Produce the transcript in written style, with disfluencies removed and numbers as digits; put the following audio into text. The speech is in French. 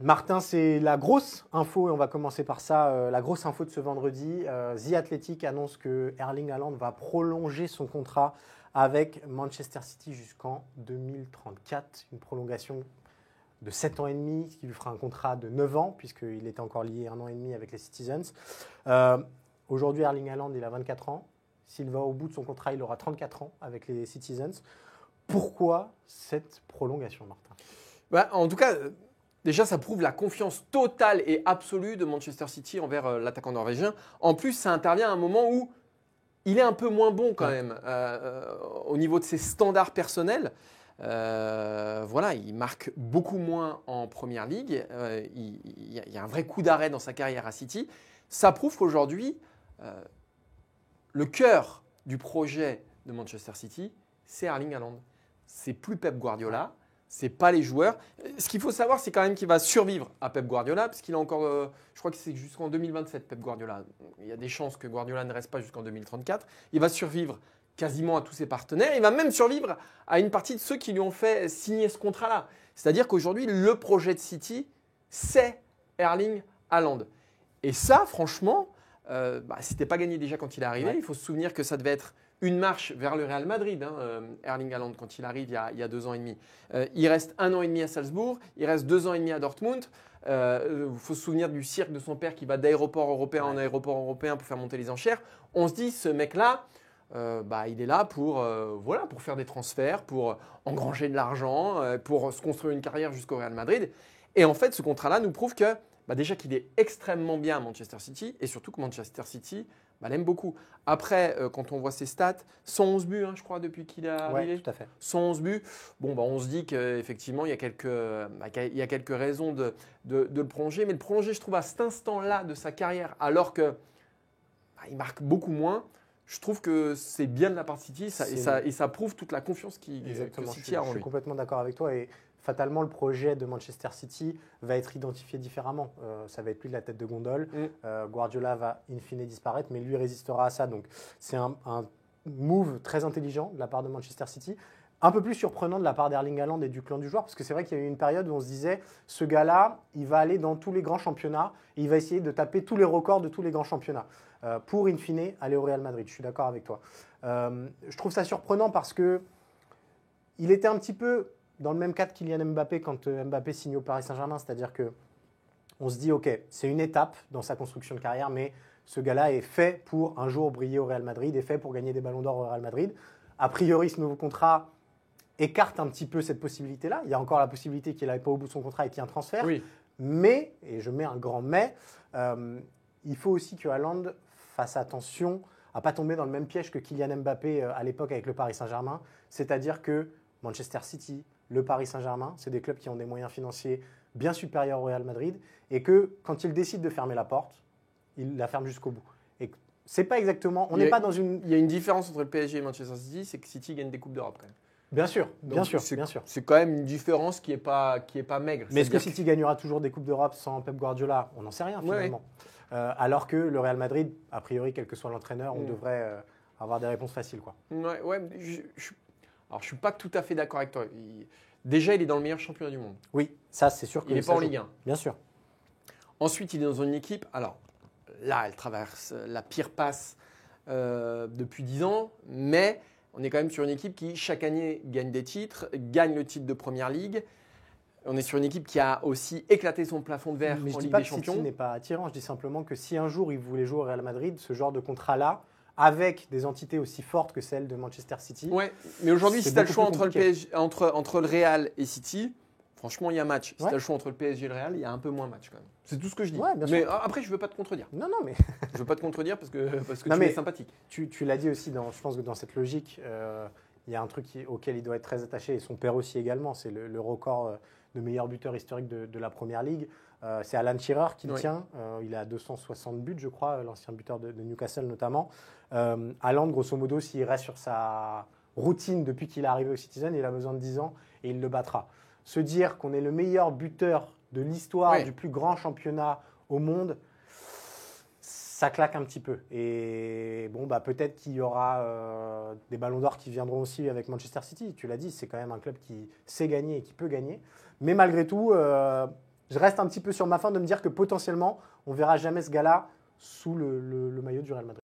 Martin, c'est la grosse info, et on va commencer par ça, la grosse info de ce vendredi. The Athletic annonce que Erling Haaland va prolonger son contrat avec Manchester City jusqu'en 2034. Une prolongation de 7 ans et demi, ce qui lui fera un contrat de 9 ans, puisqu'il était encore lié 1 an et demi avec les Citizens. Aujourd'hui, Erling Haaland, il a 24 ans. S'il va au bout de son contrat, il aura 34 ans avec les Citizens. Pourquoi cette prolongation, Martin ? En tout cas, déjà, ça prouve la confiance totale et absolue de Manchester City envers l'attaquant norvégien. En plus, ça intervient à un moment où il est un peu moins bon quand même au niveau de ses standards personnels. Il marque beaucoup moins en Première Ligue. Il y a un vrai coup d'arrêt dans sa carrière à City. Ça prouve qu'aujourd'hui, le cœur du projet de Manchester City, c'est Erling Haaland. C'est plus Pep Guardiola. C'est pas les joueurs. Ce qu'il faut savoir, c'est quand même qu'il va survivre à Pep Guardiola, parce qu'il a encore, je crois que c'est jusqu'en 2027, Pep Guardiola. Il y a des chances que Guardiola ne reste pas jusqu'en 2034. Il va survivre quasiment à tous ses partenaires. Il va même survivre à une partie de ceux qui lui ont fait signer ce contrat-là. C'est-à-dire qu'aujourd'hui, le projet de City, c'est Erling Haaland. Et ça, franchement, c'était pas gagné déjà quand il est arrivé. Ouais. Il faut se souvenir que ça devait être une marche vers le Real Madrid, Erling Haaland, quand il arrive il y a 2 ans et demi. Il reste 1 an et demi à Salzbourg, il reste 2 ans et demi à Dortmund. Il faut se souvenir du cirque de son père qui va d'aéroport européen en aéroport européen pour faire monter les enchères. On se dit, ce mec-là, il est là pour faire des transferts, pour engranger de l'argent, pour se construire une carrière jusqu'au Real Madrid. Et en fait, ce contrat-là nous prouve que déjà qu'il est extrêmement bien à Manchester City et surtout que Manchester City l'aime beaucoup. Après, quand on voit ses stats, 111 buts, je crois, depuis qu'il est arrivé. Oui, tout à fait. 111 buts. On se dit qu'effectivement, il y a quelques raisons de le prolonger. Mais le prolonger, je trouve, à cet instant-là de sa carrière, alors qu'il marque beaucoup moins, je trouve que c'est bien de la part de City et ça prouve toute la confiance que City a en lui. Je suis complètement d'accord avec toi. Et fatalement, le projet de Manchester City va être identifié différemment. Ça va être lui de la tête de gondole. Guardiola va in fine disparaître, mais lui résistera à ça. Donc, c'est un move très intelligent de la part de Manchester City. Un peu plus surprenant de la part d'Erling Haaland et du clan du joueur, parce que c'est vrai qu'il y a eu une période où on se disait, ce gars-là, il va aller dans tous les grands championnats et il va essayer de taper tous les records de tous les grands championnats pour, in fine, aller au Real Madrid. Je suis d'accord avec toi. Je trouve ça surprenant parce qu'il était un petit peu dans le même cas de Kylian Mbappé quand Mbappé signe au Paris Saint-Germain, c'est-à-dire qu'on se dit, ok, c'est une étape dans sa construction de carrière, mais ce gars-là est fait pour un jour briller au Real Madrid, est fait pour gagner des ballons d'or au Real Madrid. A priori, ce nouveau contrat écarte un petit peu cette possibilité-là. Il y a encore la possibilité qu'il n'aille pas au bout de son contrat et qu'il y ait un transfert. Oui. Mais, et je mets un grand mais, il faut aussi que Haaland fasse attention à ne pas tomber dans le même piège que Kylian Mbappé à l'époque avec le Paris Saint-Germain. C'est-à-dire que Manchester City, le Paris Saint-Germain, c'est des clubs qui ont des moyens financiers bien supérieurs au Real Madrid et que quand ils décident de fermer la porte, ils la ferment jusqu'au bout. Et c'est pas exactement. On n'est pas dans une. Il y a une différence entre le PSG et Manchester City, c'est que City gagne des coupes d'Europe quand même. Bien sûr. C'est quand même une différence qui est pas maigre. Mais est-ce que City gagnera toujours des coupes d'Europe sans Pep Guardiola ? On n'en sait rien finalement. Alors que le Real Madrid, a priori, quel que soit l'entraîneur, on devrait avoir des réponses faciles, quoi. Alors, je ne suis pas tout à fait d'accord avec toi. Déjà, il est dans le meilleur championnat du monde. Oui, ça, c'est sûr. Il n'est pas en Ligue 1. Bien sûr. Ensuite, il est dans une équipe. Alors, là, elle traverse la pire passe depuis 10 ans. Mais on est quand même sur une équipe qui, chaque année, gagne des titres, gagne le titre de Première Ligue. On est sur une équipe qui a aussi éclaté son plafond de verre en Ligue des Champions. Je ne dis pas que City n'est pas attirant. Je dis simplement que si un jour, il voulait jouer au Real Madrid, ce genre de contrat-là, avec des entités aussi fortes que celles de Manchester City. Ouais, mais aujourd'hui, si tu as le choix entre le Real et City, franchement, il y a match. Si tu as le choix entre le PSG et le Real, il y a un peu moins match quand même. C'est tout ce que je dis. Ouais, mais après, je ne veux pas te contredire. Non, mais… Je ne veux pas te contredire parce que tu es sympathique. Tu l'as dit aussi, je pense que dans cette logique, il y a un truc auquel il doit être très attaché, et son père aussi également, c'est le record de meilleur buteur historique de la Première Ligue. C'est Alan Shearer qui le tient. Il a 260 buts, je crois, l'ancien buteur de Newcastle notamment. Haaland, grosso modo, s'il reste sur sa routine depuis qu'il est arrivé au Citizen, il a besoin de 10 ans et il le battra. Se dire qu'on est le meilleur buteur de l'histoire du plus grand championnat au monde, ça claque un petit peu. Et peut-être qu'il y aura des ballons d'or qui viendront aussi avec Manchester City. Tu l'as dit, c'est quand même un club qui sait gagner et qui peut gagner. Mais malgré tout, je reste un petit peu sur ma fin de me dire que potentiellement, on verra jamais ce gars-là sous le maillot du Real Madrid.